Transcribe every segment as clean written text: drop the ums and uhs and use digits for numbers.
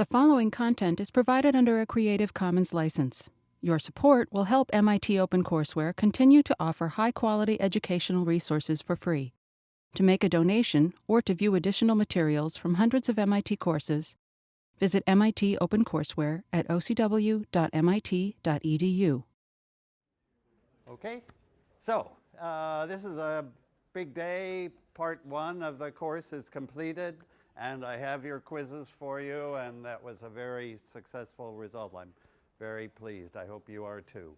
The following content is provided under a Creative Commons license. Your support will help MIT OpenCourseware continue to offer high-quality educational resources for free. To make a donation or to view additional materials from hundreds of MIT courses, visit MIT OpenCourseware at ocw.mit.edu. Okay, so this is a big day. Part one of the course is completed, and I have your quizzes for you, and that was a very successful result. I'm very pleased. I hope you are too.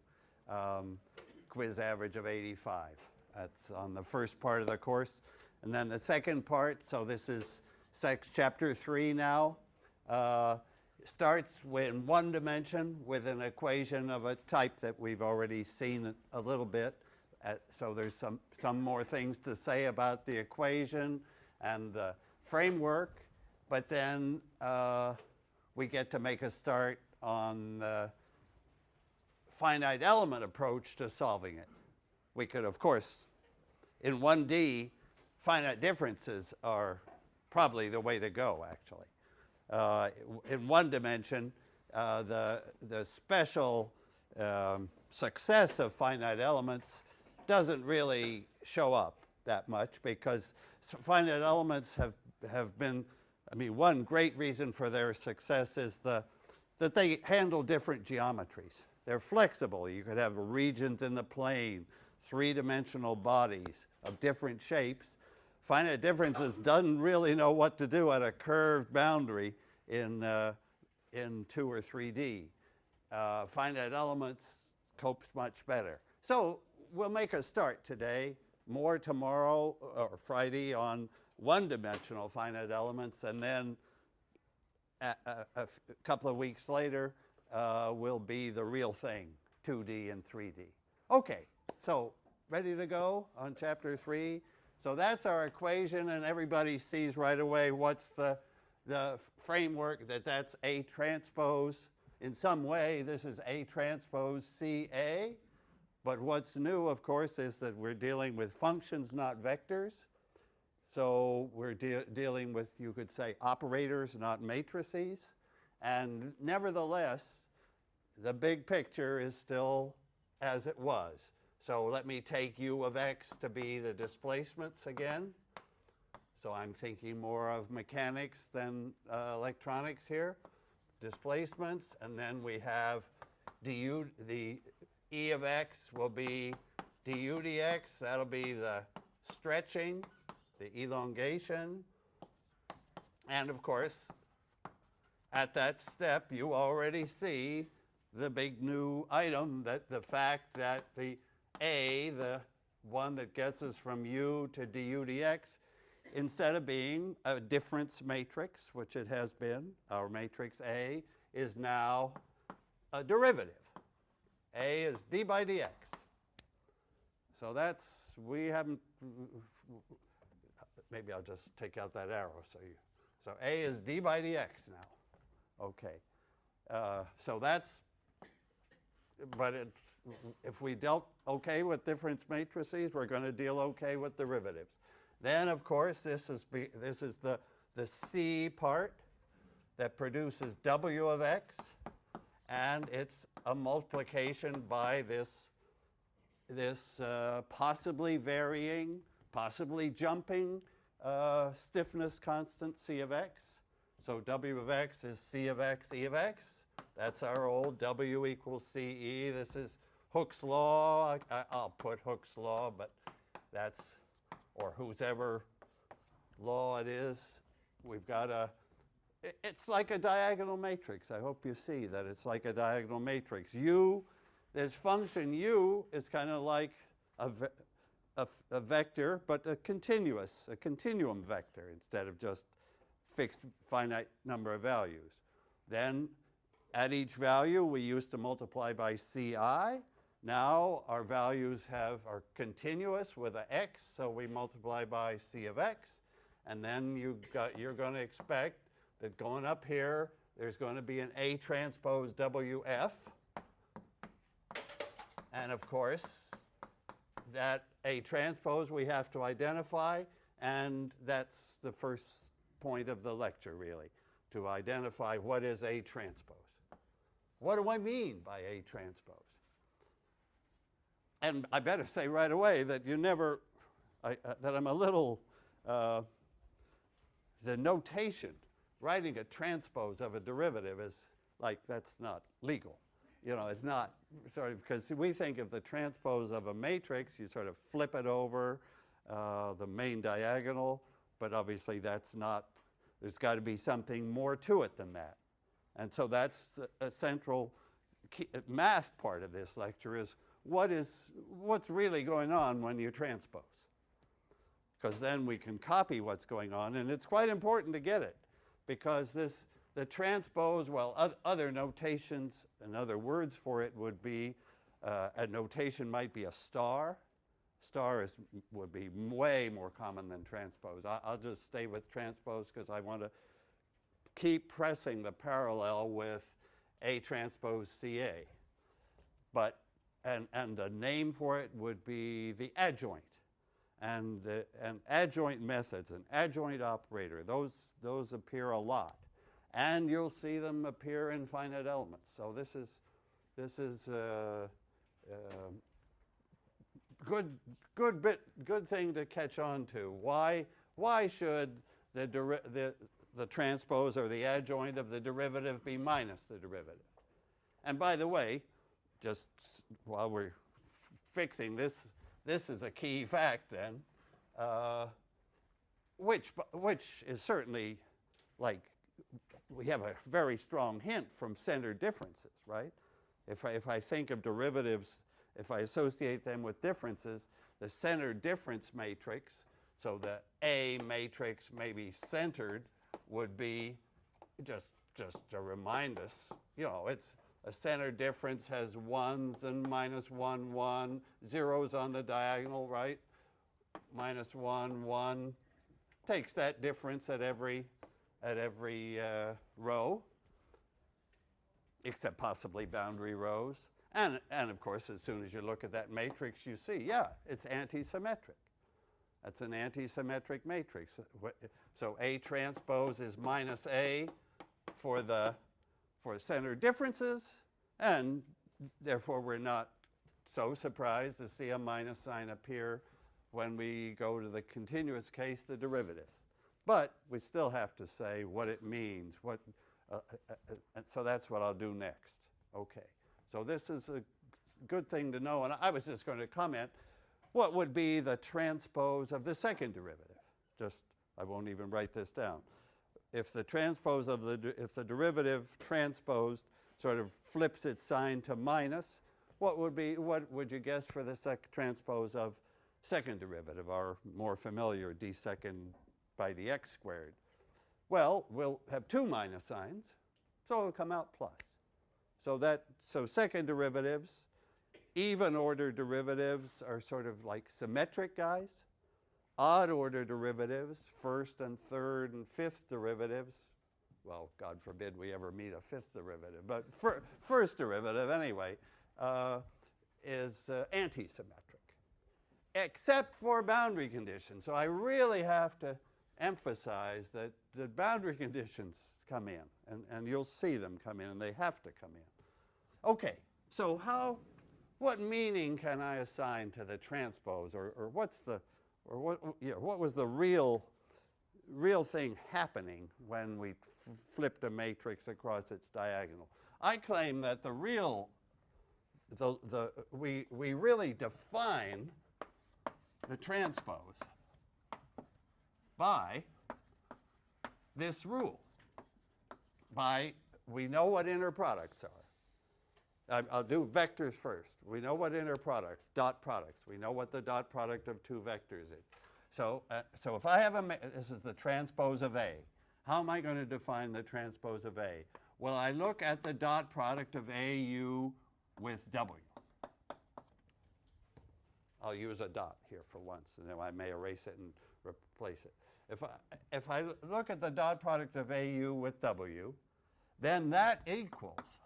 Quiz average of 85. That's on the first part of the course. And then the second part, so this is chapter 3 now, starts in one dimension with an equation of a type that we've already seen a little bit. So there's some more things to say about the equation and the framework, but then we get to make a start on the finite element approach to solving it. We could, of course, in 1D, finite differences are probably the way to go, actually. In one dimension, the special success of finite elements doesn't really show up that much, because finite elements have been, I mean, one great reason for their success is that they handle different geometries. They're flexible. You could have regions in the plane, three-dimensional bodies of different shapes. Finite differences doesn't really know what to do at a curved boundary in 2 or 3D. Finite elements copes much better. So we'll make a start today, more tomorrow or Friday on one-dimensional finite elements, and then a couple of weeks later will be the real thing, 2D and 3D. Okay, so ready to go on chapter 3? So that's our equation, and everybody sees right away what's the framework, that's A transpose. In some way, this is A transpose CA. But what's new, of course, is that we're dealing with functions, not vectors. So we're dealing with, you could say, operators, not matrices. And nevertheless, the big picture is still as it was. So let me take U of x to be the displacements again. So I'm thinking more of mechanics than electronics here. Displacements, and then we have du, the E of x will be du dx. That'll be the stretching, the elongation. And of course, at that step, you already see the big new item, that the fact that the A, the one that gets us from u to du dx, instead of being a difference matrix, which it has been, our matrix A, is now a derivative. A is d by dx. So that's, we haven't, maybe I'll just take out that arrow. So A is d by dx now. Okay. So that's, but it's, if we dealt okay with difference matrices, we're going to deal okay with derivatives. Then, of course, this is the C part that produces W of x, and it's a multiplication by this possibly varying, possibly jumping stiffness constant C of x. So W of x is C of x, E of x. That's our old W equals CE. This is Hooke's law. I'll put Hooke's law, but that's, or whosever law it is. We've got it's like a diagonal matrix. I hope you see that it's like a diagonal matrix. U, this function U is kind of like a vector, but a continuum vector instead of just fixed finite number of values. Then at each value, we used to multiply by CI. Now our values are continuous with an x, so we multiply by C of x. And then you're going to expect that going up here, there's going to be an A transpose WF. And of course, that A transpose we have to identify, and that's the first point of the lecture, really, to identify what is A transpose. What do I mean by A transpose? And I better say right away that you never, that I'm a little, the notation, writing a transpose of a derivative is like, that's not legal. You know, it's not sort of, because we think of the transpose of a matrix, you sort of flip it over the main diagonal, but obviously that's not, there's got to be something more to it than that. And so that's a central math part of this lecture is what's really going on when you transpose. Because then we can copy what's going on, and it's quite important to get it, because the transpose, well, other notations and other words for it would be, a notation might be a star. Star would be way more common than transpose. I'll just stay with transpose because I want to keep pressing the parallel with A transpose CA. But, and a name for it would be the adjoint. And adjoint methods, an adjoint operator, those appear a lot. And you'll see them appear in finite elements. So this is good thing to catch on to. Why should the transpose or the adjoint of the derivative be minus the derivative? And by the way, just while we're fixing this is a key fact then, which is certainly, like, we have a very strong hint from center differences, right? If I think of derivatives, if I associate them with differences, the center difference matrix, so the A matrix maybe centered, would be just to remind us, you know, it's a center difference has ones and minus 1, 1, zeros on the diagonal, right? Minus 1, 1. Takes that difference at every row, except possibly boundary rows. And of course, as soon as you look at that matrix, you see, yeah, it's anti-symmetric. That's an anti-symmetric matrix. So A transpose is minus A for center differences, and therefore we're not so surprised to see a minus sign appear when we go to the continuous case, the derivatives. But we still have to say what it means. So that's what I'll do next. Okay. So this is a good thing to know. And I was just going to comment, what would be the transpose of the second derivative? I won't even write this down. If the transpose of if the derivative transposed sort of flips its sign to minus, what would you guess for the transpose of second derivative, our more familiar d second by dx squared? Well, we'll have two minus signs, so it'll come out plus. So second derivatives, even order derivatives are sort of like symmetric guys. Odd order derivatives, first and third and fifth derivatives, well, God forbid we ever meet a fifth derivative, but first derivative anyway, is anti-symmetric, except for boundary conditions. So I really have to emphasize that the boundary conditions come in, and you'll see them come in, and they have to come in. Okay, so what meaning can I assign to the transpose, or what was the real thing happening when we flipped a matrix across its diagonal? I claim that we really define the transpose by this rule. We know what inner products are. I'll do vectors first. We know what inner products, dot products. We know what the dot product of two vectors is. So if I have this is the transpose of A. How am I going to define the transpose of A? Well, I look at the dot product of AU with W. I'll use a dot here for once, and then I may erase it and replace it. If I look at the dot product of AU with W, then that equals,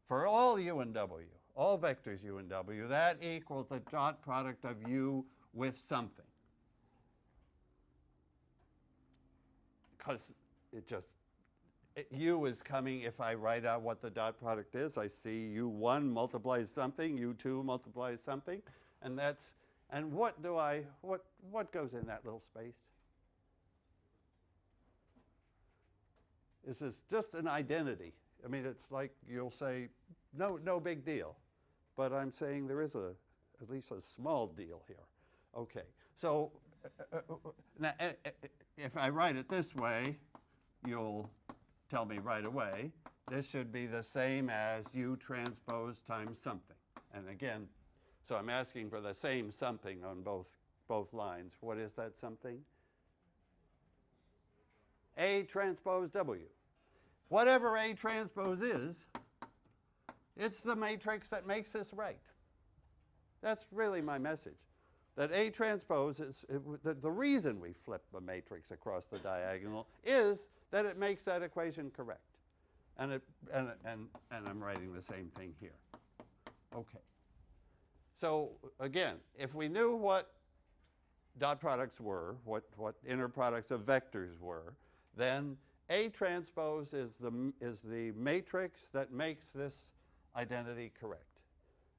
for all U and W, all vectors U and W, that equals the dot product of U with something. Because U is coming, if I write out what the dot product is, I see U1 multiplies something, U2 multiplies something, and what goes in that little space? This is just an identity. I mean, it's like you'll say, no big deal. But I'm saying there is at least a small deal here. Okay, so now, if I write it this way, you'll tell me right away, this should be the same as U transpose times something. And again, so I'm asking for the same something on both lines. What is that something? A transpose W. Whatever A transpose is, it's the matrix that makes this right. That's really my message. That A transpose is, the reason we flip the matrix across the diagonal is that it makes that equation correct. And I'm writing the same thing here. Okay. So again, if we knew what dot products were, what inner products of vectors were, then A transpose is the matrix that makes this identity correct.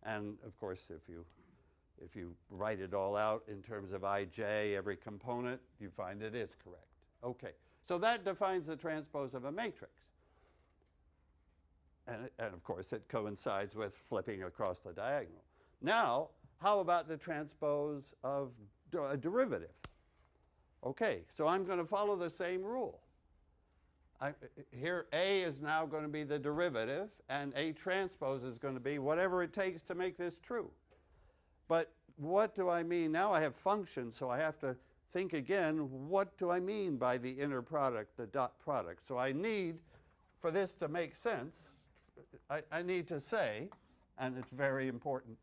And of course, if you write it all out in terms of ij, every component, you find it is correct. Okay, so that defines the transpose of a matrix. And of course, it coincides with flipping across the diagonal. Now, how about the transpose of a derivative? Okay, so I'm going to follow the same rule. Here, A is now going to be the derivative, and A transpose is going to be whatever it takes to make this true. But what do I mean? Now I have functions, so I have to think again, what do I mean by the inner product, the dot product? So I need, for this to make sense, I need to say, and it's a very important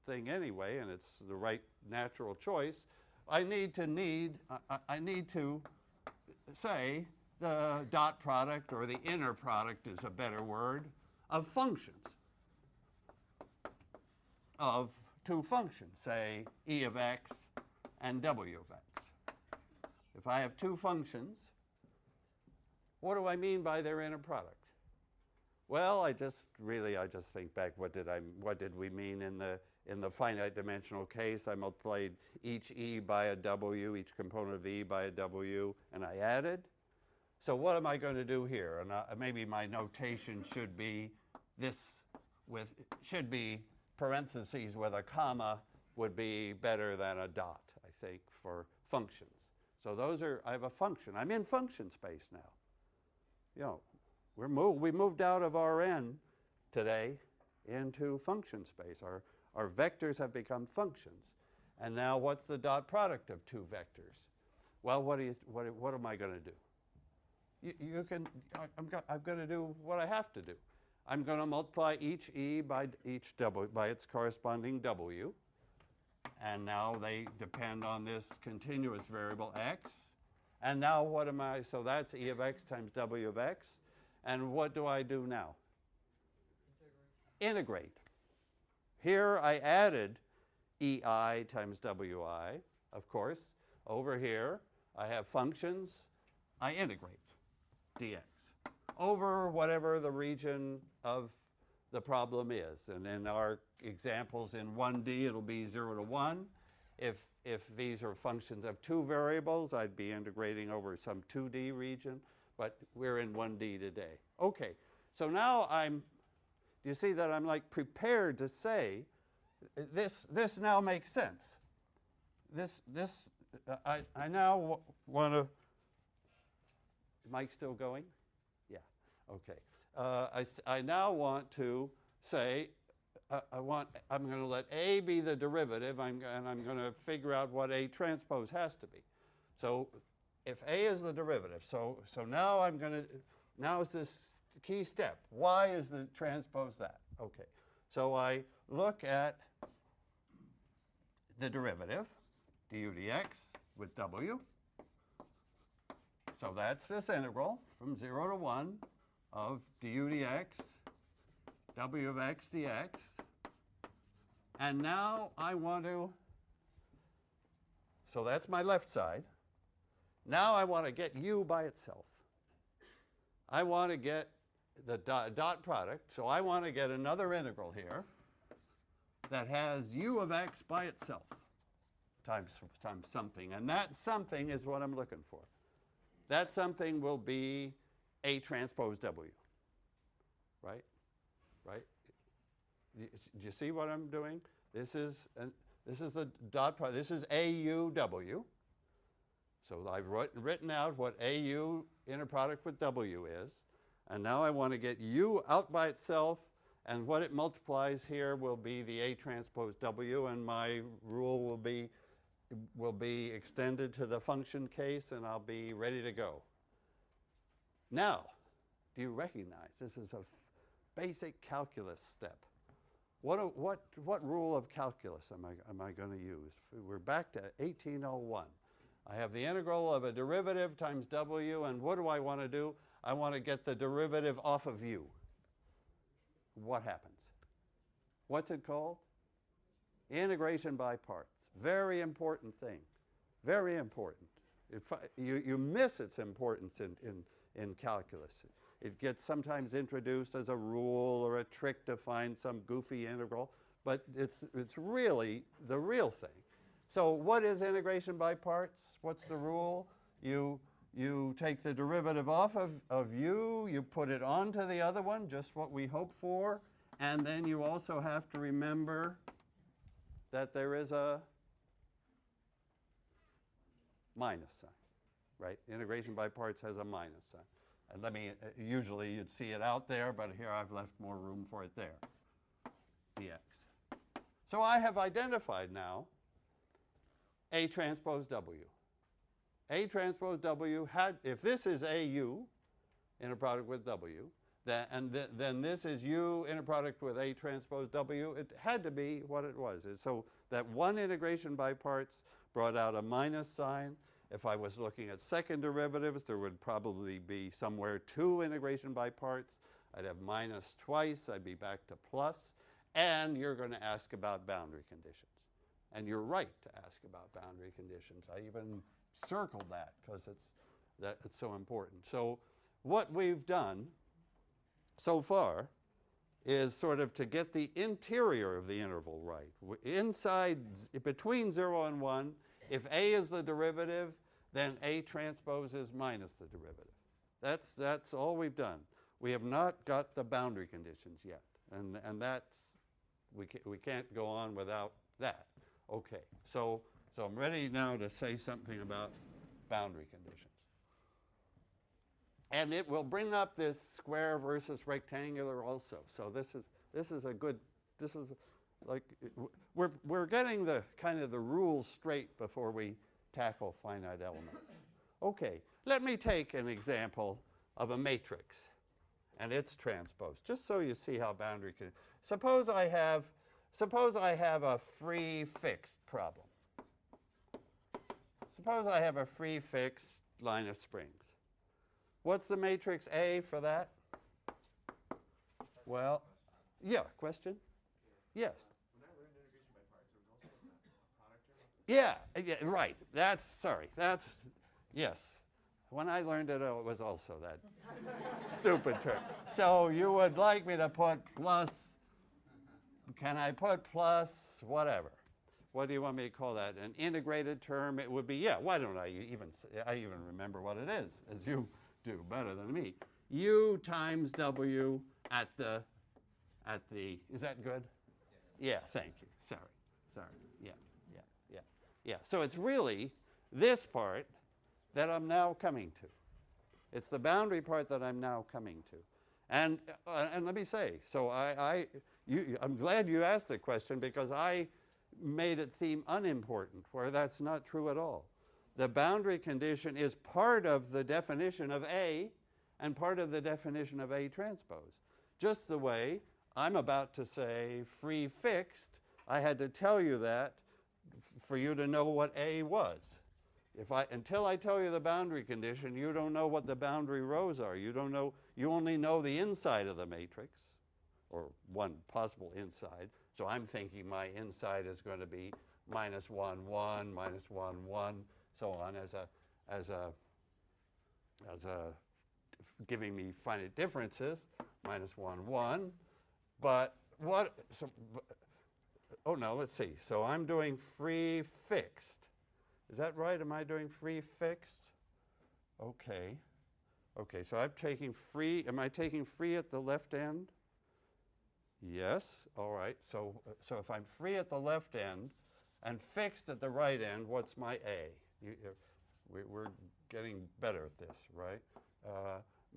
thing anyway, and it's the right natural choice, I need to say the dot product, or the inner product is a better word, of functions, of two functions, say e of x and w of x. If I have two functions, what do I mean by their inner product? Well, I just think back, what did we mean in the finite dimensional case? I multiplied each e by a w, each component of e by a w, and I added. So what am I going to do here? And maybe my notation should be should be parentheses with a comma would be better than a dot, I think, for functions. So I have a function. I'm in function space now. You know, we moved out of Rn today into function space. Our vectors have become functions. And now what's the dot product of two vectors? Well, what am I going to do? I'm going to do what I have to do. I'm going to multiply each e by each w, by its corresponding w. And now they depend on this continuous variable x. And now what am I? So that's e of x times w of x. And what do I do now? Integrate. Here I added ei times wi, of course. Over here I have functions. I integrate dx over whatever the region of the problem is. And in our examples in 1D, it'll be 0 to 1. If these are functions of two variables, I'd be integrating over some 2D region. But we're in 1D today. Okay, so now do you see that I'm like prepared to say, this now makes sense. I now want to, Mike still going? Yeah, okay. I now want to say, I'm going to let A be the derivative, and I'm going to figure out what A transpose has to be. So if A is the derivative, so now now is this key step. Why is the transpose that? Okay, so I look at the derivative, du dx with w. So that's this integral from 0 to 1 of du dx, w of x dx. And now I want to, so that's my left side. Now I want to get u by itself. I want to get the dot product. So I want to get another integral here that has u of x by itself times something. And that something is what I'm looking for. That something will be A transpose W. Right? Right? Do you see what I'm doing? This is the dot product. This is AUW. So I've written out what AU inner product with W is. And now I want to get U out by itself. And what it multiplies here will be the A transpose W. And my rule will be extended to the function case. And I'll be ready to go. Now, do you recognize this is a basic calculus step? What rule of calculus am I going to use? We're back to 1801. I have the integral of a derivative times W, and what do I want to do? I want to get the derivative off of U. What happens? What's it called? Integration by parts. Very important thing. Very important. You miss its importance in calculus. It gets sometimes introduced as a rule or a trick to find some goofy integral, but it's really the real thing. So what is integration by parts? What's the rule? You take the derivative off of u, you put it onto the other one, just what we hope for, and then you also have to remember that there is a minus sign, right? Integration by parts has a minus sign. And usually you'd see it out there, but here I've left more room for it there, dx. So I have identified now A transpose W. A transpose W if this is AU, inner product with W, then this is U, inner product with A transpose W, it had to be what it was. So that one integration by parts brought out a minus sign. If I was looking at second derivatives, there would probably be somewhere 2 integration by parts. I'd have minus twice. I'd be back to plus. And you're going to ask about boundary conditions. And you're right to ask about boundary conditions. I even circled that because it's so important. So what we've done so far is sort of to get the interior of the interval right. Inside, between 0 and 1, if A is the derivative, then A transpose is minus the derivative. That's all we've done. We have not got the boundary conditions yet. And that's, we can't go on without that. Okay, so I'm ready now to say something about boundary conditions. And it will bring up this square versus rectangular also. So this is like we're getting the kind of the rules straight before we tackle finite elements. Okay, let me take an example of a matrix and its transpose, just so you see how boundary can. Suppose I have a free fixed problem. Suppose I have a free fixed line of springs. What's the matrix A for that? Well, yeah, question? Yes. When I learned integration by parts, there was also a product term. Yeah, right. Yes. When I learned it, it was also that stupid term. So you would like me to put plus, can I put plus whatever? What do you want me to call that? An integrated term? It would be, yeah, why don't I even remember what it is, as you do better than me. U times W at the, is that good? Yeah, thank you. Sorry. Yeah. So it's really this part that I'm now coming to. It's the boundary part that I'm now coming to. And let me say, so I'm glad you asked the question because I made it seem unimportant, where that's not true at all. The boundary condition is part of the definition of A and part of the definition of A transpose. Just the way I'm about to say free fixed, I had to tell you that for you to know what A was. Until I tell you the boundary condition, you don't know what the boundary rows are. You only know the inside of the matrix, or one possible inside. So I'm thinking my inside is going to be minus 1, 1, minus 1, 1, so on as a giving me finite differences, minus 1, 1. But what, so, oh no, let's see. So I'm doing free fixed. Is that right? Am I doing free fixed? Okay. Okay, so I'm taking free. Am I taking free at the left end? Yes. All right. So if I'm free at the left end and fixed at the right end, what's my A? We're getting better at this, right?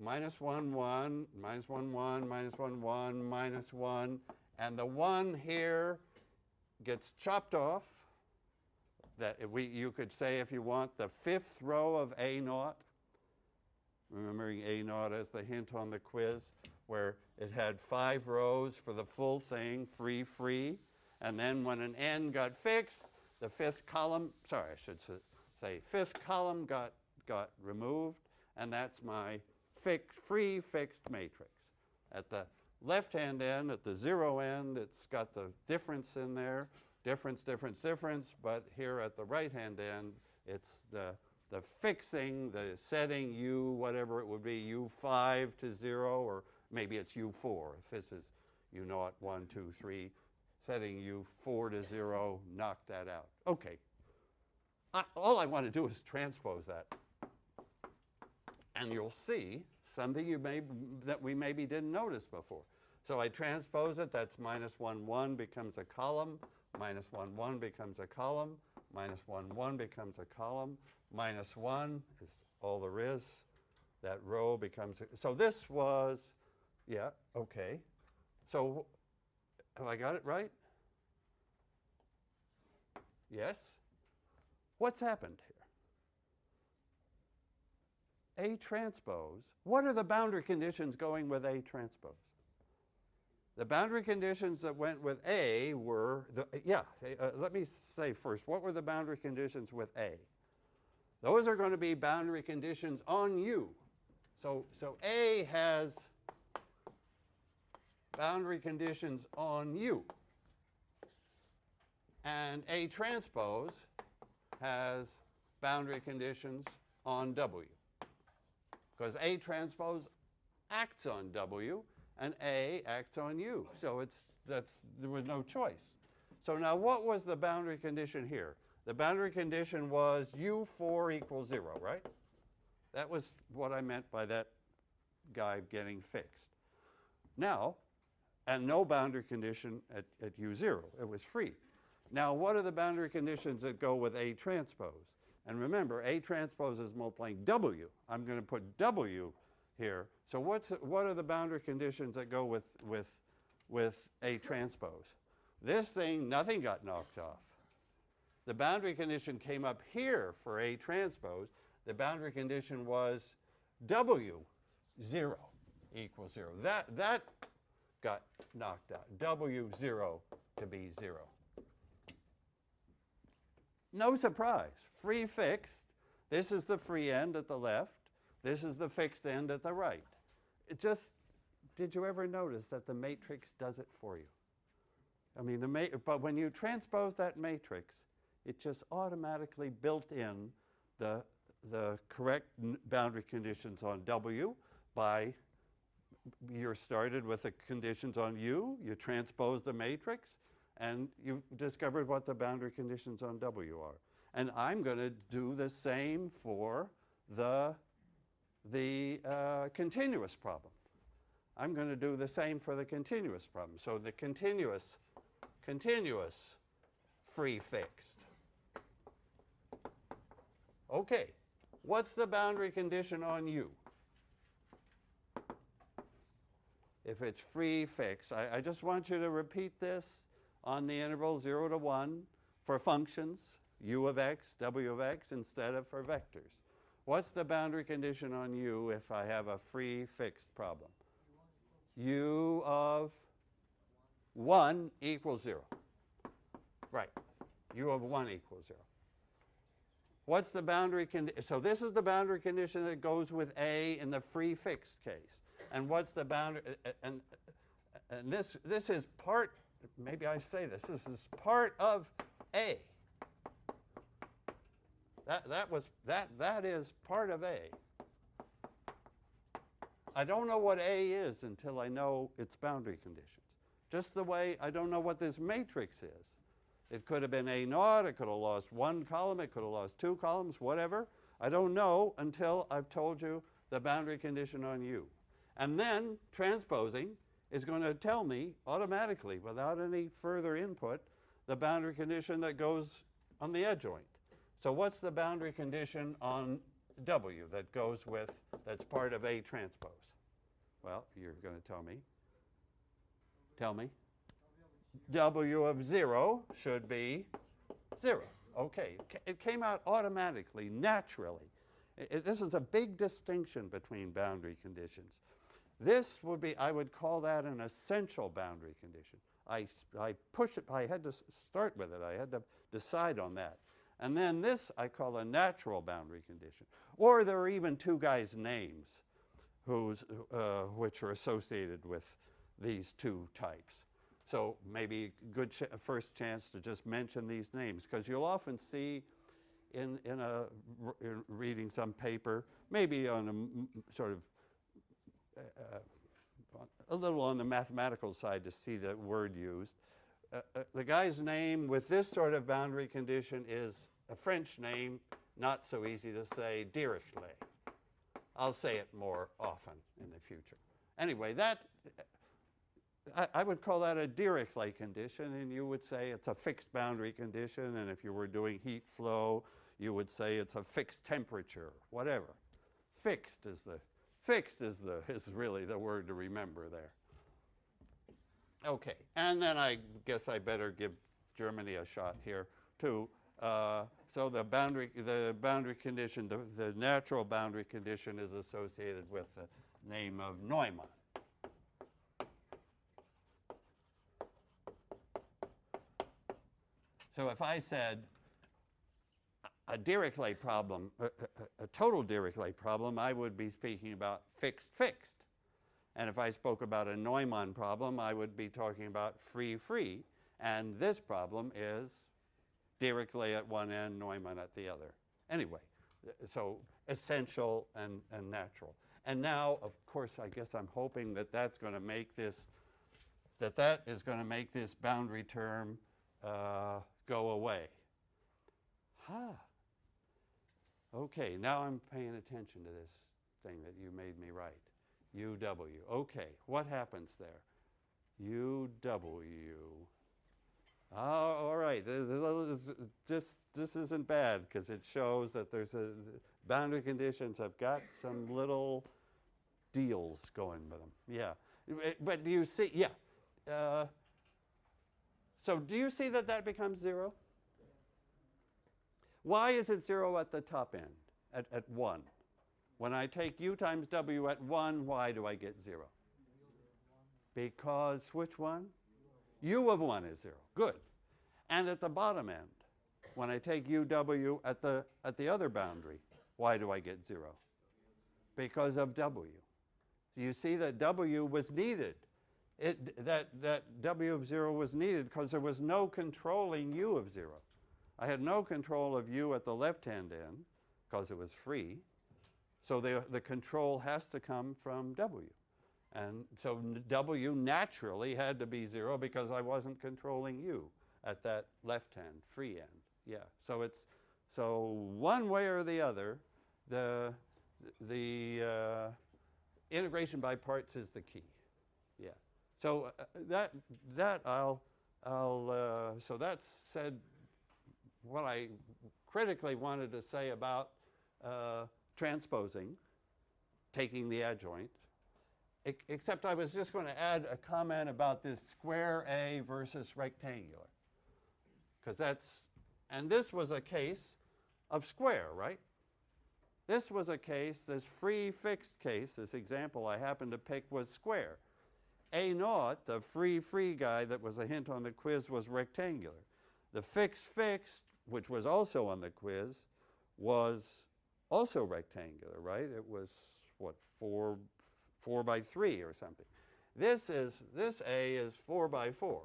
Minus 1, 1, minus 1, 1, minus 1, 1, minus 1. And the 1 here gets chopped off. That you could say, if you want, the 5th row of A naught. Remembering A naught as the hint on the quiz, where it had 5 rows for the full thing, free, free. And then when an n got fixed, the 5th column, sorry, I should say 5th column got removed, and that's my free fixed matrix. At the left-hand end, at the 0 end, it's got the difference in there, difference, difference, difference, but here at the right-hand end, it's the fixing, the setting u, whatever it would be, u5 to 0, or maybe it's u4. If this is u0, 1, 2, 3, setting u4 to 0, knock that out. Okay. All I want to do is transpose that. And you'll see something that we maybe didn't notice before. So I transpose it. That's minus 1, 1 becomes a column. Minus 1, 1 becomes a column. Minus 1, 1 becomes a column. Minus 1 is all there is. That row becomes so this was, yeah, okay. So have I got it right? Yes? What's happened here? A transpose. What are the boundary conditions going with A transpose? The boundary conditions that went with A were, let me say first, what were the boundary conditions with A? Those are going to be boundary conditions on U. So A has boundary conditions on U. And A transpose has boundary conditions on W. Because A transpose acts on W, and A acts on U. So there was no choice. So now what was the boundary condition here? The boundary condition was U4 equals 0, right? That was what I meant by that guy getting fixed. Now, and no boundary condition at U0. It was free. Now, what are the boundary conditions that go with A transpose? And remember, A transpose is multiplying W. I'm going to put W here. So what are the boundary conditions that go with A transpose? This thing, nothing got knocked off. The boundary condition came up here for A transpose. The boundary condition was W 0 equals 0. That got knocked out. W 0 to be 0. No surprise. Free fixed. This is the free end at the left. This is the fixed end at the right. Did you ever notice that the matrix does it for you? I mean, but when you transpose that matrix, it just automatically built in the correct boundary conditions on W by you're started with the conditions on U, you transpose the matrix, and you discovered what the boundary conditions on W are. And I'm going to do the same for the continuous problem. I'm going to do the same for the continuous problem. So the continuous free fixed. Okay, what's the boundary condition on U? If it's free fixed, I just want you to repeat this on the interval 0 to 1 for functions, U of x, W of x, instead of for vectors. What's the boundary condition on U if I have a free fixed problem? U of 1 equals 0. Right, U of 1 equals 0. What's the boundary condition? So this is the boundary condition that goes with A in the free fixed case. And what's the boundary? And this is part, maybe I say this is part of A. That is part of A. I don't know what A is until I know its boundary conditions. Just the way I don't know what this matrix is. It could have been A naught, it could have lost one column, it could have lost two columns, whatever. I don't know until I've told you the boundary condition on U. And then transposing is going to tell me automatically, without any further input, the boundary condition that goes on the adjoint. So what's the boundary condition on W that goes with, that's part of A transpose? Well, you're going to tell me. Tell me. W of 0 should be 0. Okay, it came out automatically, naturally. This is a big distinction between boundary conditions. This would be, I would call that an essential boundary condition. I push it, I had to start with it. I had to decide on that. And then this I call a natural boundary condition. Or there are even two guys' names which are associated with these two types. So maybe a good first chance to just mention these names, because you'll often see in reading some paper, maybe on a sort of a little on the mathematical side to see the word used. The guy's name with this sort of boundary condition is a French name, not so easy to say, Dirichlet. I'll say it more often in the future. Anyway, that I would call that a Dirichlet condition, and you would say it's a fixed boundary condition, and if you were doing heat flow, you would say it's a fixed temperature, whatever. Fixed is really the word to remember there. Okay, and then I guess I better give Germany a shot here too. So the boundary condition, the natural boundary condition is associated with the name of Neumann. So if I said a Dirichlet problem, a total Dirichlet problem, I would be speaking about fixed. And if I spoke about a Neumann problem, I would be talking about free. And this problem is Dirichlet at one end, Neumann at the other. Anyway, so essential and natural. And now, of course, I guess I'm hoping that that's going to make this, that is going to make this boundary term go away. Okay, now I'm paying attention to this thing that you made me write. UW. Okay, what happens there? UW. Oh, all right. This isn't bad because it shows that there's boundary conditions have got some little deals going with them. Yeah. But do you see? Yeah. So do you see that becomes 0? Why is it 0 at the top end, at 1? When I take U times W at 1, why do I get 0? Because which one? U of 1 is 0. Good. And at the bottom end, when I take UW at the other boundary, why do I get 0? Because of W. So you see that W was needed. That W of 0 was needed because there was no controlling U of 0. I had no control of U at the left-hand end because it was free. So the control has to come from W. And so W naturally had to be 0 because I wasn't controlling U at that left-hand free end. Yeah. So one way or the other, the integration by parts is the key. Yeah. So so that's said what I critically wanted to say about transposing, taking the adjoint, except I was just going to add a comment about this square A versus rectangular. Because and this was a case of square, right? This was a case, this free fixed case, this example I happened to pick was square. A naught, the free guy that was a hint on the quiz, was rectangular. The fixed, which was also on the quiz, was also rectangular, right? It was, what, 4 by 3 or something. This A is 4 by 4.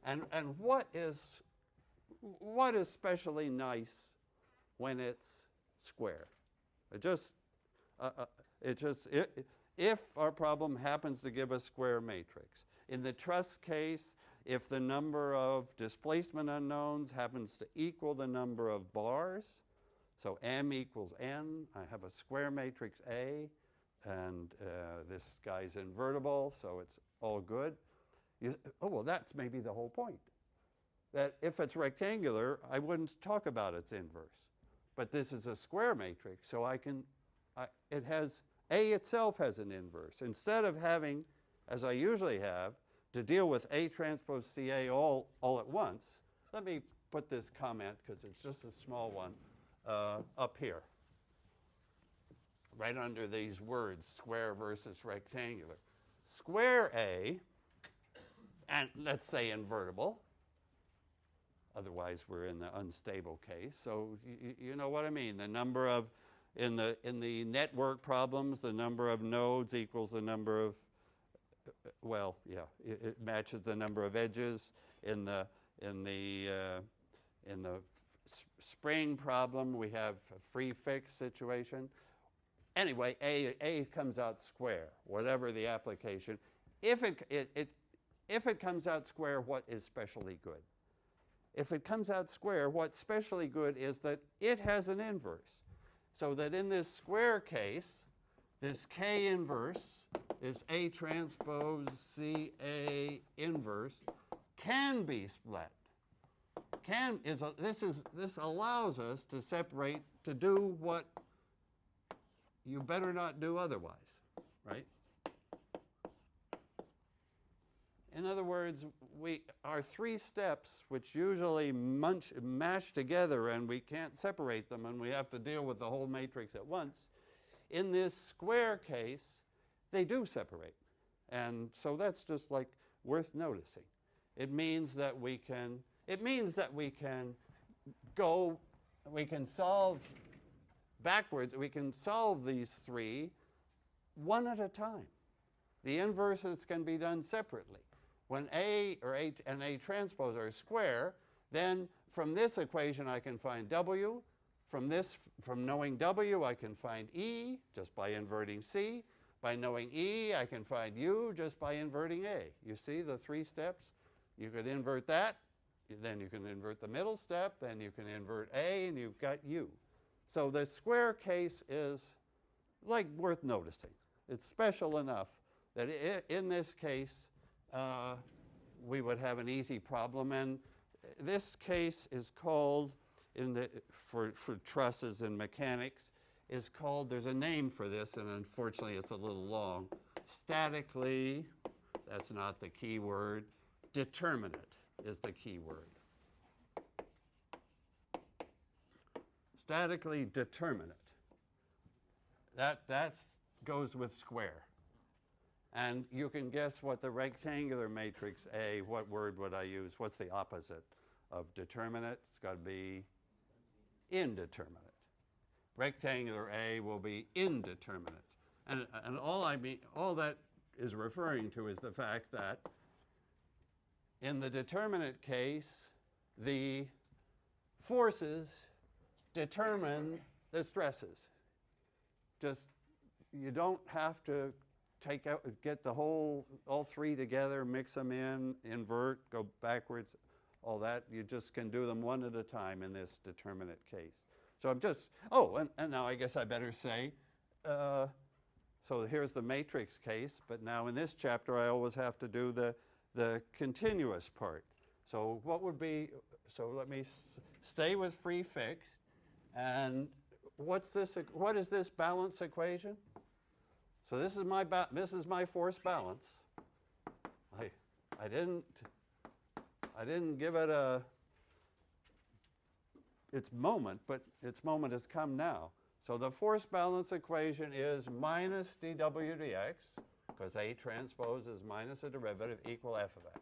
And what is especially nice when it's square? if our problem happens to give a square matrix. In the truss case, if the number of displacement unknowns happens to equal the number of bars, so m equals n, I have a square matrix A, and this guy's invertible, so it's all good. Oh, well, that's maybe the whole point. That if it's rectangular, I wouldn't talk about its inverse. But this is a square matrix, so it has, A itself has an inverse. Instead of having, as I usually have, to deal with A transpose CA all at once, let me put this comment, because it's just a small one, up here, right under these words, square versus rectangular. Square A, and let's say invertible, otherwise we're in the unstable case. So you know what I mean. The number of, in the network problems, the number of nodes equals the number of, well, yeah, it matches the number of edges. In the spring problem, we have a free fixed situation. Anyway, A comes out square, whatever the application. If it comes out square, what is specially good? If it comes out square, what's specially good is that it has an inverse. So that in this square case, this K inverse, this A transpose CA inverse, can be split. This allows us to separate, to do what you better not do otherwise, right? In other words, our three steps, which usually mash together and we can't separate them and we have to deal with the whole matrix at once, in this square case, they do separate. And so that's just like worth noticing. It means that we can solve backwards, we can solve these three one at a time. The inverses can be done separately. When A or A and A transpose are square, then from this equation I can find W. From knowing W, I can find E just by inverting C. By knowing E, I can find U just by inverting A. You see the three steps? You could invert that, then you can invert the middle step, then you can invert A, and you've got U. So the square case is like worth noticing. It's special enough that in this case, we would have an easy problem. And this case is called, for trusses in mechanics, is called, there's a name for this, and unfortunately it's a little long, statically, that's not the key word, determinate is the key word. Statically determinate. That goes with square. And you can guess what the rectangular matrix A, what word would I use? What's the opposite of determinate? It's got to be indeterminate. Rectangular A will be indeterminate. And all that is referring to is the fact that in the determinate case, the forces determine the stresses. Just, you don't have to get all three together, mix them in, invert, go backwards, all that. You just can do them one at a time in this determinate case. So I'm just, and now I guess I better say, so here's the matrix case, but now in this chapter I always have to do the continuous part. So what would be, so let me stay with free fixed, and what is this balance equation? So this is my force balance. I didn't give it its moment, but its moment has come now. So the force balance equation is minus dw dx, because A transpose is minus a derivative equal f of x.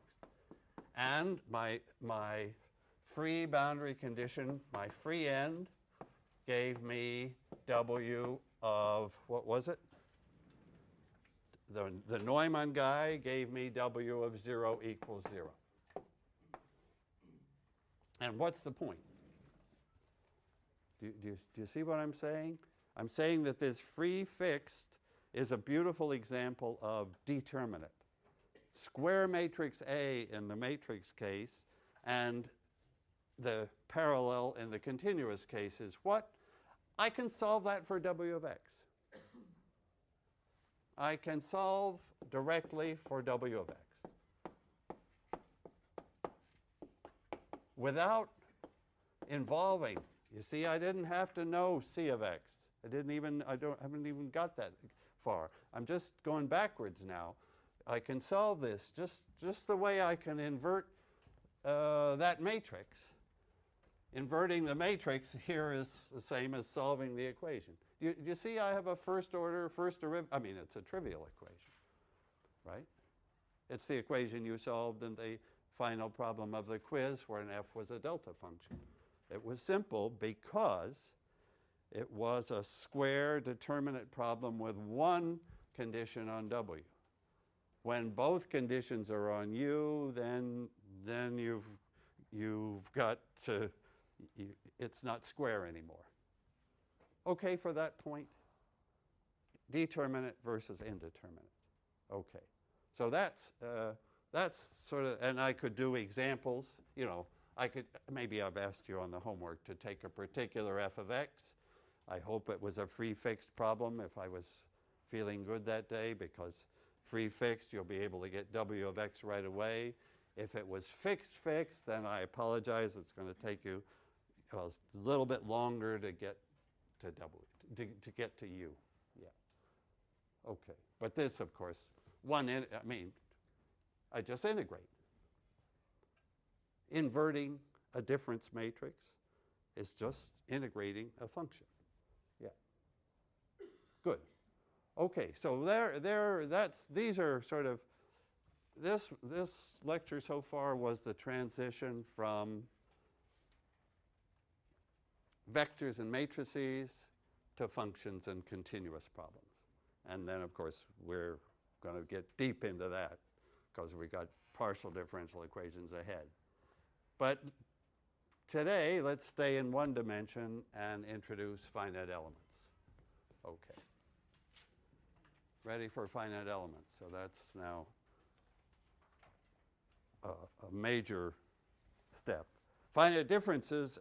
And my free boundary condition, my free end, gave me W of, what was it? The Neumann guy gave me W of 0 equals 0. And what's the point? Do you see what I'm saying? I'm saying that this free fixed is a beautiful example of determinate. Square matrix A in the matrix case, and the parallel in the continuous case is what? I can solve that for W of X. I can solve directly for W of X without involving. You see, I didn't have to know C of X. I haven't even got that far. I'm just going backwards now. I can solve this just the way I can invert that matrix. Inverting the matrix here is the same as solving the equation. You see I have a first derivative. I mean, it's a trivial equation, right? It's the equation you solved in the final problem of the quiz where an f was a delta function. It was simple because it was a square determinate problem with one condition on W. When both conditions are on U, then you've got to, it's not square anymore. Okay for that point? Determinate versus indeterminate. Okay. So that's sort of, and I could do examples. You know, maybe I've asked you on the homework to take a particular f of x. I hope it was a free fixed problem if I was feeling good that day, because free fixed, you'll be able to get W of x right away. If it was fixed, then I apologize. It's going to take you a little bit longer to get to W, to get to U. Yeah. Okay. But this, of course, I just integrate. Inverting a difference matrix is just integrating a function. Yeah. Good. Okay, so these are sort of, this lecture so far was the transition from vectors and matrices to functions and continuous problems. And then, of course, we're going to get deep into that because we got partial differential equations ahead. But today, let's stay in one dimension and introduce finite elements. Okay. Ready for finite elements. So that's now a major step. Finite differences,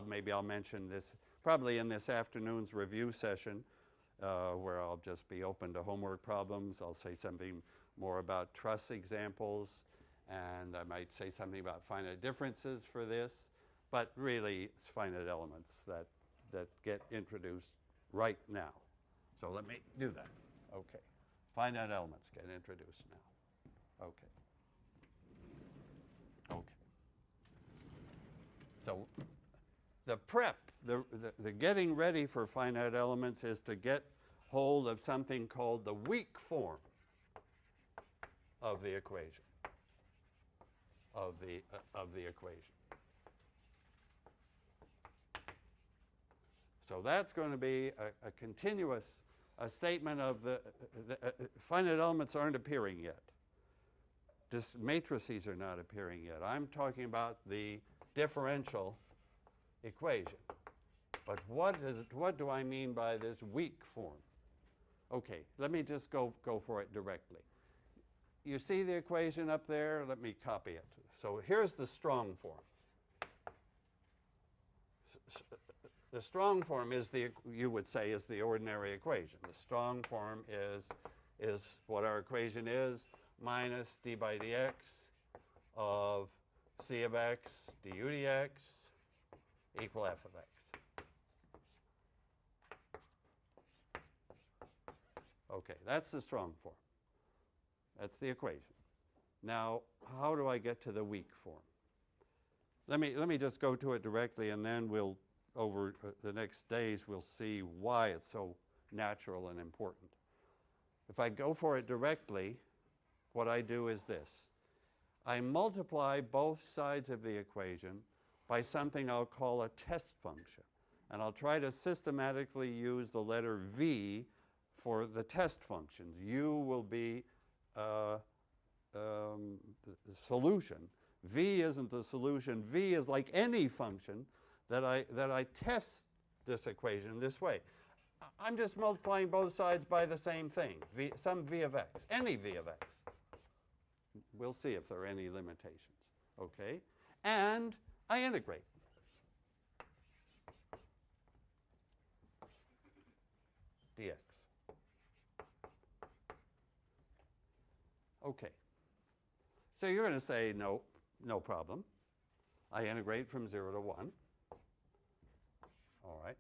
maybe I'll mention this probably in this afternoon's review session, where I'll just be open to homework problems. I'll say something more about truss examples, and I might say something about finite differences for this. But really, it's finite elements that get introduced right now. So let me do that. Okay. Finite elements get introduced now. Okay. Okay. So the prep, the getting ready for finite elements is to get hold of something called the weak form of the equation. Of the equation. So that's going to be a continuous statement of the finite elements aren't appearing yet. Matrices are not appearing yet. I'm talking about the differential equation. But what do I mean by this weak form? Okay, let me just go for it directly. You see the equation up there? Let me copy it. So here's the strong form. The strong form is you would say, is the ordinary equation. The strong form is what our equation is, minus d by dx of c of x du dx equal f of x. Okay, that's the strong form. That's the equation. Now, how do I get to the weak form? Let me just go to it directly, and then we'll, over the next days, we'll see why it's so natural and important. If I go for it directly, what I do is this. I multiply both sides of the equation by something I'll call a test function. And I'll try to systematically use the letter v for the test functions. U will be the solution. V isn't the solution. V is like any function that I test this equation this way. I'm just multiplying both sides by the same thing, some v of x, any v of x. We'll see if there are any limitations. Okay? And I integrate. Dx. Okay. So you're going to say, no, no problem. I integrate from 0 to 1. All right.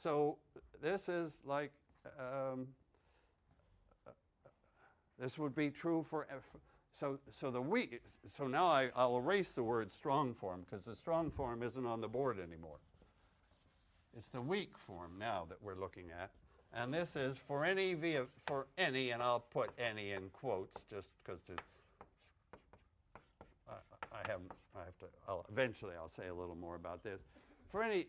So this is like, this would be true for, so now I'll erase the word strong form because the strong form isn't on the board anymore. It's the weak form now that we're looking at. And this is for any for any, and I'll put any in quotes just because eventually I'll say a little more about this. For any,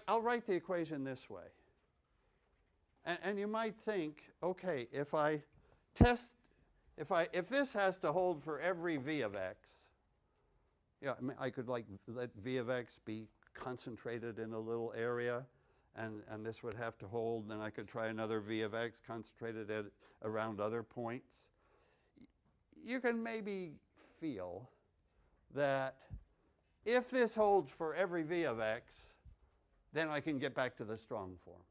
I'll write the equation this way. And you might think, okay, if this has to hold for every v of x, yeah, I mean, I could like let v of x be concentrated in a little area, and this would have to hold. Then I could try another v of x concentrated around other points. You can maybe feel that if this holds for every v of x, then I can get back to the strong form.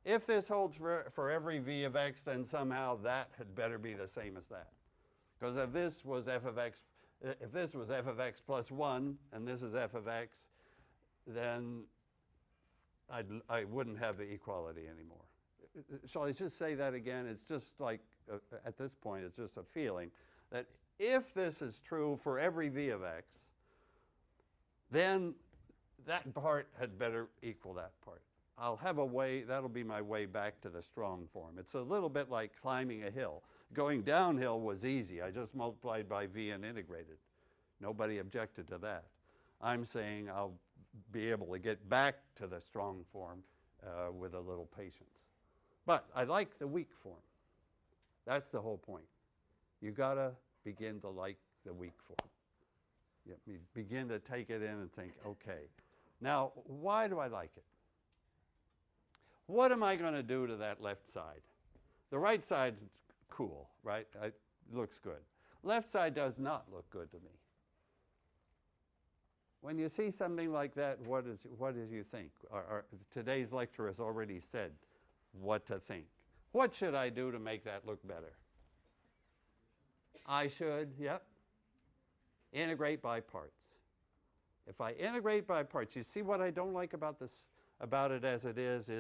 If this holds for every v of x, then somehow that had better be the same as that. Because if this was f of x plus 1, and this is f of x, then I wouldn't have the equality anymore. Shall I just say that again? It's just like, at this point, it's just a feeling that if this is true for every v of x, then that part had better equal that part. I'll have a way, that'll be my way back to the strong form. It's a little bit like climbing a hill. Going downhill was easy. I just multiplied by v and integrated. Nobody objected to that. I'm saying I'll be able to get back to the strong form with a little patience. But I like the weak form. That's the whole point. You got to begin to like the weak form. You begin to take it in and think, okay, now why do I like it? What am I going to do to that left side? The right side's cool, right? It looks good. Left side does not look good to me. When you see something like that, what do you think? Today's lecture has already said what to think. What should I do to make that look better? I should, yep, integrate by parts. If I integrate by parts, you see what I don't like about this, about it as it is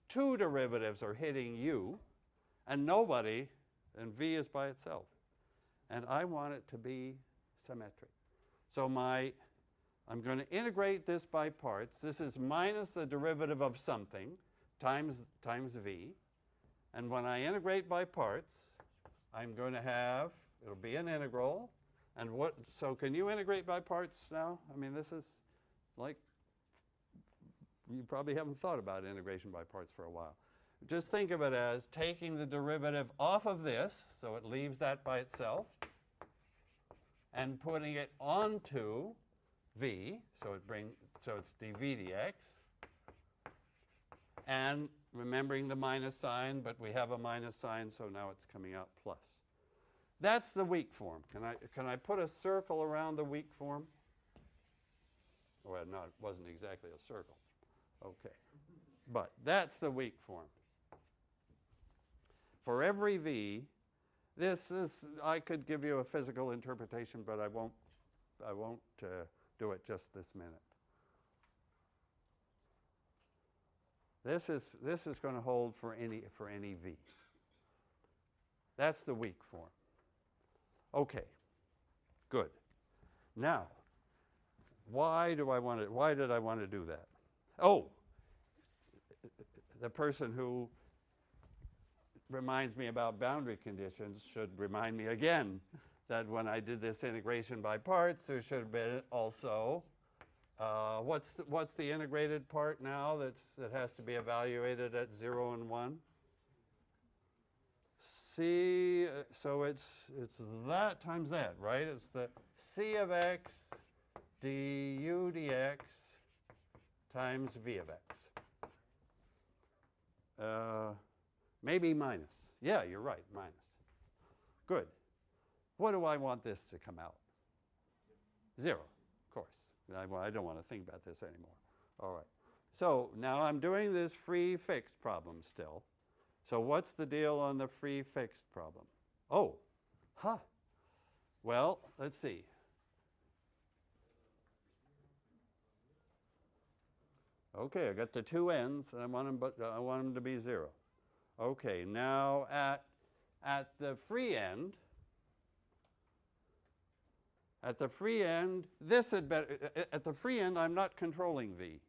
two derivatives are hitting u, and nobody, and v is by itself. And I want it to be symmetric. So I'm going to integrate this by parts. This is minus the derivative of something times v. And when I integrate by parts, I'm going to have, it'll be an integral. And so can you integrate by parts now? I mean, this is like, you probably haven't thought about integration by parts for a while. Just think of it as taking the derivative off of this, so it leaves that by itself, and putting it onto v, so it's dv dx, and remembering the minus sign, but we have a minus sign, so now it's coming out plus. That's the weak form. Can I put a circle around the weak form? Well, no, it wasn't exactly a circle. Okay. But that's the weak form. For every v, I could give you a physical interpretation, but I won't do it just this minute. This is going to hold for any v. That's the weak form. Okay, good. Now, why did I want to do that? Oh, the person who reminds me about boundary conditions should remind me again that when I did this integration by parts, there should have been also, what's the integrated part now that has to be evaluated at 0 and 1? C, so it's that times that, right? It's the c of x du dx times v of x. maybe minus. Yeah, you're right, minus. Good. What do I want this to come out? 0, of course. I don't want to think about this anymore. All right. So now I'm doing this free fixed problem still. So what's the deal on the free fixed problem? Oh, well, let's see. Okay, I got the two ends, and I want them to be 0. Okay, now at the free end, at the free end, I'm not controlling V.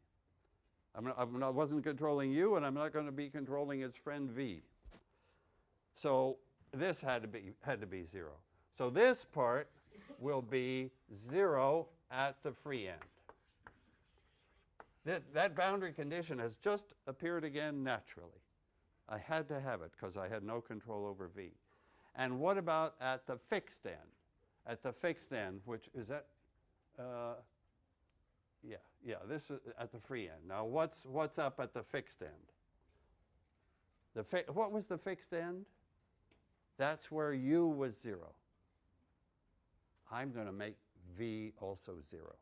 I wasn't controlling U, and I'm not going to be controlling its friend V. So this had to be 0. So this part will be 0 at the free end. That boundary condition has just appeared again naturally. I had to have it because I had no control over V. And what about at the fixed end? At the fixed end, which is that, this is at the free end. Now what's up at the fixed end? What was the fixed end? That's where U was 0. I'm going to make V also 0.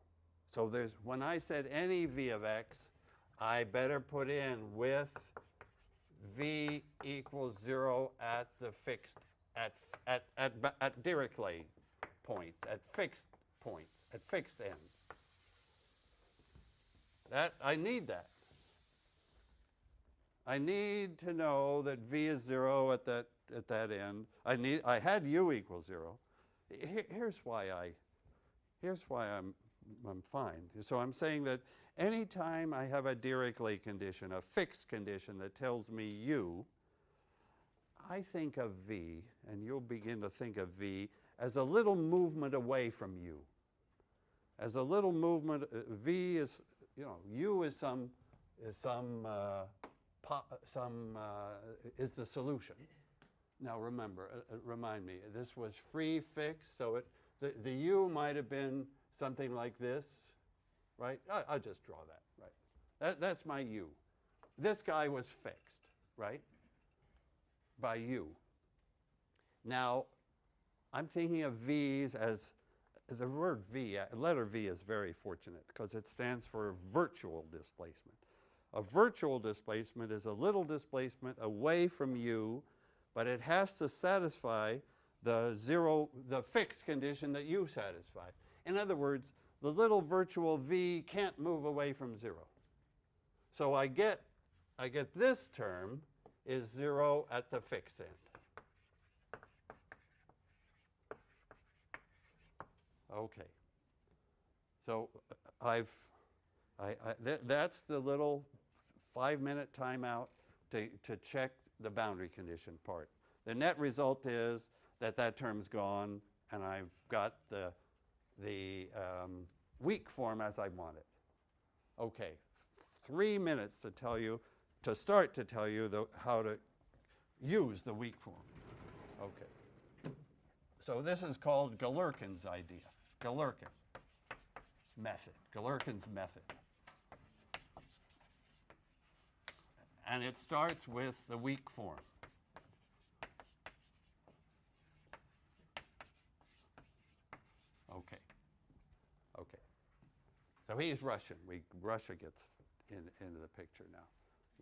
So when I said any V of x, I better put in with V equals 0 at the fixed, at Dirichlet points, at fixed end. I need that. I need to know that V is 0 at that end. I had U equals 0. Here's why I'm fine. So I'm saying that anytime I have a Dirichlet condition, a fixed condition that tells me U, I think of V, and you'll begin to think of V as a little movement away from U. As a little movement, V is, U is is the solution. Now remember, remind me, this was free fixed, so the U might have been something like this, right? I'll just draw that, right? That's my U. This guy was fixed, right? By U. Now, I'm thinking of V's as, the word V, letter V is very fortunate because it stands for virtual displacement. A virtual displacement is a little displacement away from U, but it has to satisfy the fixed condition that U satisfied. In other words, the little virtual V can't move away from 0. So I get this term is 0 at the fixed end. Okay. So that's the little 5-minute timeout to check the boundary condition part. The net result is that term's gone, and I've got the weak form as I want it. Okay, 3 minutes to start to tell you how to use the weak form. Okay. So this is called Galerkin's idea. Galerkin's method. And it starts with the weak form. Okay. So he's Russian. Russia gets into the picture now.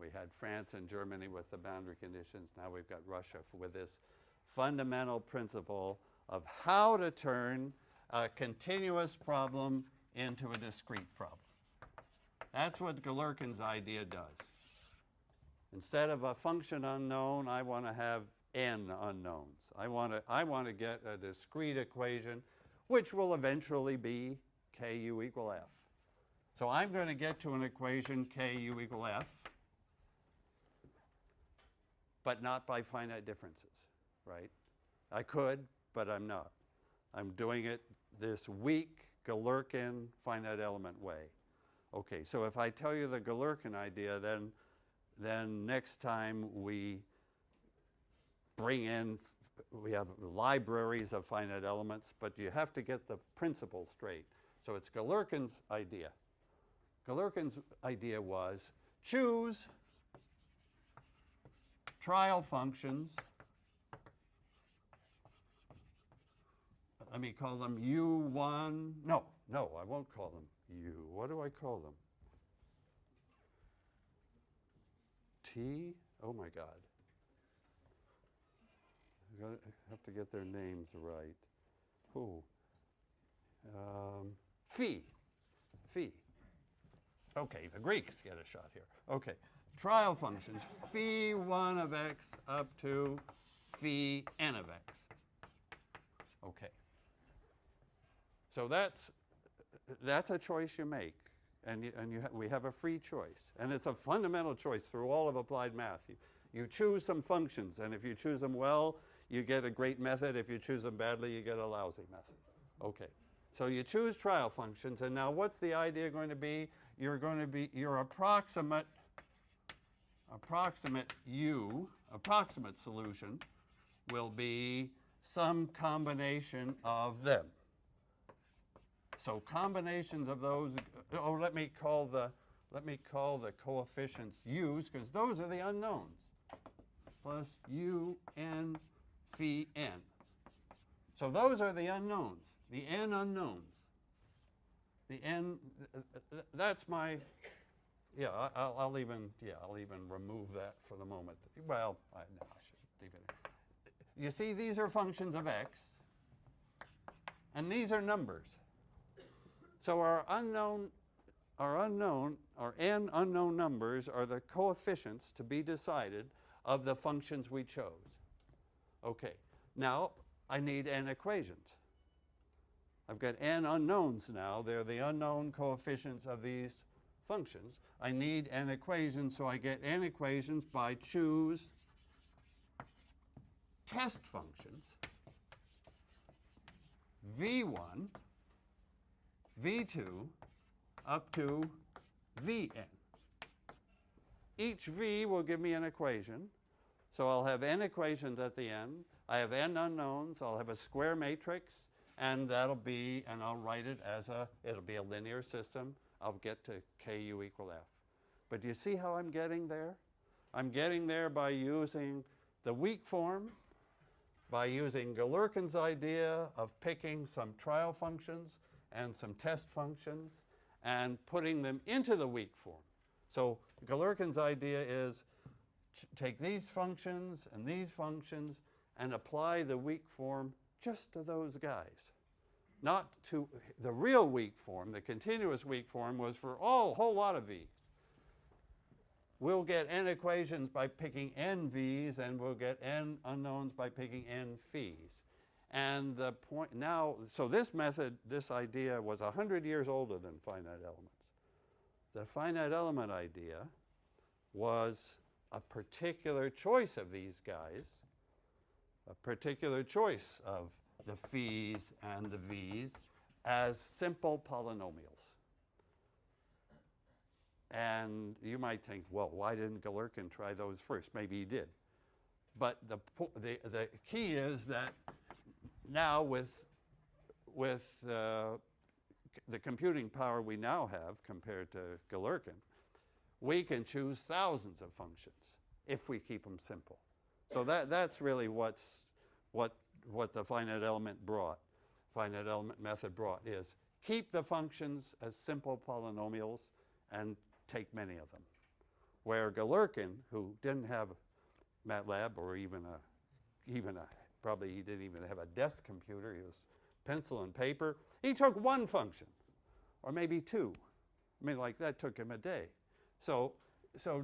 We had France and Germany with the boundary conditions. Now we've got Russia with this fundamental principle of how to turn a continuous problem into a discrete problem. That's what Galerkin's idea does. Instead of a function unknown, I want to have n unknowns. I want to get a discrete equation, which will eventually be ku equal f. So I'm going to get to an equation ku equal f, but not by finite differences, right? I could, but I'm not. I'm doing it this weak Galerkin finite element way. Okay, so if I tell you the Galerkin idea, then next time we have libraries of finite elements, but you have to get the principle straight. So it's Galerkin's idea. Galerkin's idea was choose trial functions. Let me call them U1. No, I won't call them U. What do I call them? T? Oh my God. I have to get their names right. Who? Phi. Okay, the Greeks get a shot here. Okay, trial functions, phi1 of x up to phi n of x. Okay. So that's a choice you make, and we have a free choice, and it's a fundamental choice through all of applied math. You choose some functions, and if you choose them well, you get a great method. If you choose them badly, you get a lousy method. Okay, so you choose trial functions, and now what's the idea going to be? Your approximate solution will be some combination of them. So combinations of those, let me call the coefficients u's, because those are the unknowns, plus u n phi n. So those are the unknowns, the n unknowns. The n, that's my, yeah, I'll even remove that for the moment. Well, no, I should leave it. You see, these are functions of x, and these are numbers. So our n unknown numbers are the coefficients to be decided of the functions we chose. Okay, now I need n equations. I've got n unknowns now. They're the unknown coefficients of these functions. I need n equations, so I get n equations by choose test functions v1, v2, up to vn. Each v will give me an equation. So I'll have n equations at the end. I have n unknowns. I'll have a square matrix. And I'll write it as it'll be a linear system. I'll get to ku equal f. But do you see how I'm getting there? I'm getting there by using the weak form, by using Galerkin's idea of picking some trial functions and some test functions and putting them into the weak form. So Galerkin's idea is take these functions and apply the weak form just to those guys. Not to the real weak form. The continuous weak form was for a whole lot of v. We'll get n equations by picking n v's, and we'll get n unknowns by picking n ph's. And the point now, so this method, this idea was 100 years older than finite elements. The finite element idea was a particular choice of these guys, a particular choice of the ph's and the v's as simple polynomials. And you might think, well, why didn't Galerkin try those first? Maybe he did. But the key is that now with the computing power we now have compared to Galerkin, we can choose thousands of functions if we keep them simple. So that's really what the finite element method brought is keep the functions as simple polynomials and take many of them. Where Galerkin, who didn't have MATLAB or probably he didn't even have a desk computer, he was pencil and paper, he took one function or maybe two. I mean, like that took him a day. So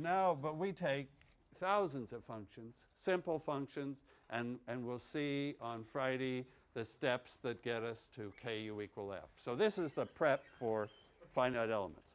now, but we take thousands of functions, simple functions, and we'll see on Friday the steps that get us to ku equal f. So this is the prep for finite elements.